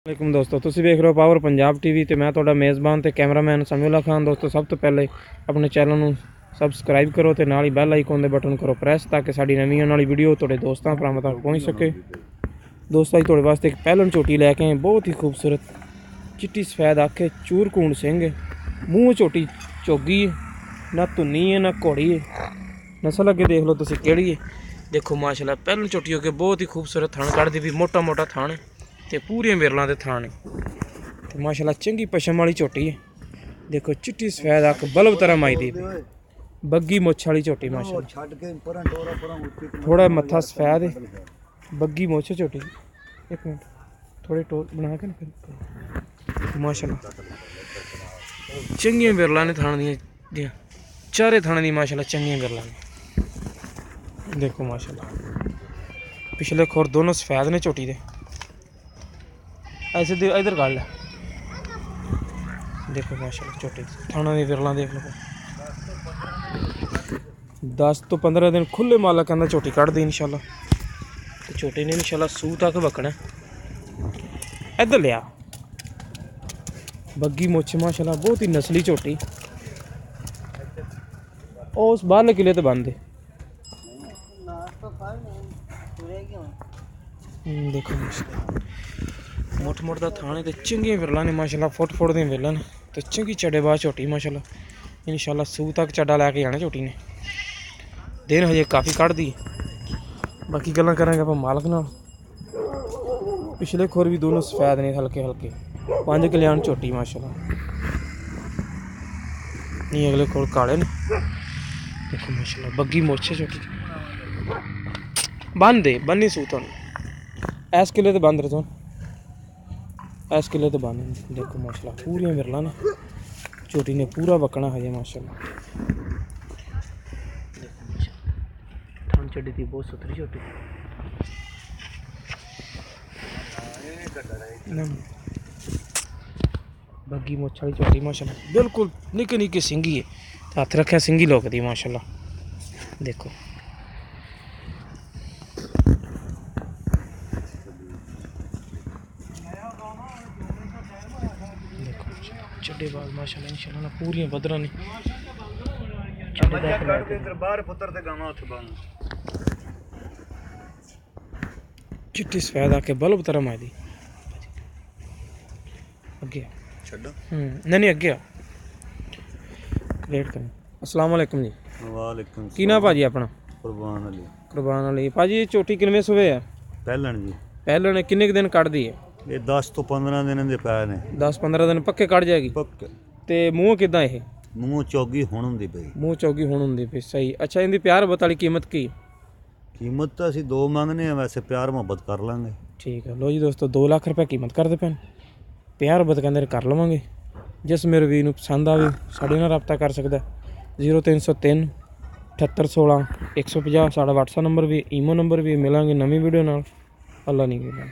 ਵਾਲੇਕੁਮ ਦੋਸਤੋ, ਤੁਸੀਂ ਵੇਖ ਰਹੇ ਹੋ ਪਾਵਰ ਪੰਜਾਬ ਟੀਵੀ ਤੇ ਮੈਂ ਤੁਹਾਡਾ ਮੇਜ਼ਬਾਨ ਤੇ ਕੈਮਰਾਮੈਨ ਸਮੀਉਲਾ ਖਾਨ। ਦੋਸਤੋ, ਸਭ ਤੋਂ ਪਹਿਲੇ ਆਪਣੇ ਚੈਨਲ ਨੂੰ ਸਬਸਕ੍ਰਾਈਬ ਕਰੋ ਤੇ ਨਾਲ ਹੀ ਬੈਲ ਆਈਕਨ ਦੇ ਬਟਨ ਕਰੋ ਪ੍ਰੈਸ ਤਾਂ ਕਿ ਸਾਡੀ ਨਵੀਂ ਆਉਣ ਵਾਲੀ ਵੀਡੀਓ ਤੁਹਾਡੇ ਦੋਸਤਾਂ ਭਰਾਵਾਂ ਤੱਕ ਪਹੁੰਚ ਸਕੇ। ਦੋਸਤੋ, ਅੱਜ ਤੁਹਾਡੇ ਵਾਸਤੇ ਇੱਕ ਪਹਿਲਣ ਝੋਟੀ ਲੈ ਕੇ ਆਏ, ਬਹੁਤ ਹੀ ਖੂਬਸੂਰਤ ਚਿੱਟੀ ਸਫੈਦ ਅੱਖ, ਚੂਰਕੂਣ ਸਿੰਘ, ਮੂੰਹ ਝੋਟੀ ਚੋਗੀ है, ना ਧੁੰਨੀ है ना घोड़ी है। नस्ल अगे देख लो तुसी केड़ी है। देखो माशाल्लाह पहलण झोटी हो के बहुत ही खूबसूरत थान कढ़दी भी, मोटा मोटा थान ते पूरी बिरलों के थान है। माशाल्लाह चंगी पशम वाली झोटी है। देखो चिट्टी सफेद अख बल्ब तरह माई दी, बग्गी मुछ वाली झोटी माशाल्लाह। थोड़ा मत्था सफेद है, बग्गी मुछ झोटी। एक मिनट थोड़े टोल बना के ना माशाल्लाह चंगियां बिरलों ने थान दी, चारे थाने दी माशाल्लाह चंगियां बिरलों ने। देखो माशाल्लाह पिछले खोर दोनों सफेद ने झोटी दे। ऐसे इधर गल है। देखो माशाल्लाह झोटी थाना दी बिरला देख लो। 10 तो 15 दिन खुले मालक कहना झोटी कढ़ दी इंशाल्लाह। तो झोटी ने इंशाल्लाह सूह तक बकना। इधर लिया बग्गी मुछ माशाल्लाह, बहुत ही नस्ली झोटी। उस बाहरले किले तो बंद है। देखो माशाल्लाह मुठ मुठ का थाने तो चंगियां बिरला ने माशाल्लाह, फुट फुट दी बिरला ने तो चंगी चढ़ेबाज झोटी माशाल्लाह। इंशाल्लाह सूह तक चड्डा लैके आना झोटी ने। दिन हजे काफ़ी कढ़दी है। बाकी गल्लां करांगे आपां मालक नाल। पिछले खोर भी दोनों सफेद ने हल्के हल्के, 5 कल्याण झोटी माशाल्लाह। नहीं अगले खोर काले ने। देखो माशाल्लाह बग्गी मुछ झोटी बंद दे बन्नी सूत ऐस किले तो बंद रहे, ऐस किले तो बंद। देखो माशाल्लाह पूरी बिरला ने, झोटी ने पूरा बकना है माशाल्लाह। देखो माशाल्लाह ठंड चढ़ी थी, बहुत सुथरी झोटी। बग्गी मुछ वाली झोटी माशाल्लाह, बिल्कुल निक्के निक्के सिंगी है, हथ रखा सिंगी लोकदी माशाल्लाह। देखो चड्डे बाल माशाल्लाह इंशाल्लाह पूरी बदरा ने। चिट्टी सफेद आके बल्ब तरह माई दी। अगे नहीं अगे वेट करें। अस्सलाम वालेकुम जी। वालेकुम की ना भाजी अपना? कुर्बान अली। कुर्बान अली भाजी, ये झोटी किनवे सुबह है? पहलन जी। पहले किन्ने दिन कढ़दी है? ये 10 तो 15 दिन दे पै ने। 10-15 दिन पक्के कढ़ जाएगी। पक्के। ते मूँह किदां है? मूँह चौगी हुण हुंदी पई। मूँह चौगी हुण हुंदी पई, सही। अच्छा इनदी प्यार मुहब्बत वाली कीमत की? कीमत तो असीं 2 मंगने हैं, वैसे प्यार मुहब्बत कर लांगे। ठीक है। लो जी दोस्तों, 2 लाख रुपये कीमत करदे पैन, प्यार मुहब्बत कहंदे कर लवांगे। जिस मेरे वीर नूं पसंद आवे साडे नाल राबता कर सकदा। 0303 7816 150 साडा WhatsApp नंबर भी, ईमो नंबर भी। मिलांगे नवीं वीडियो नाल। अल्लाह नहीं।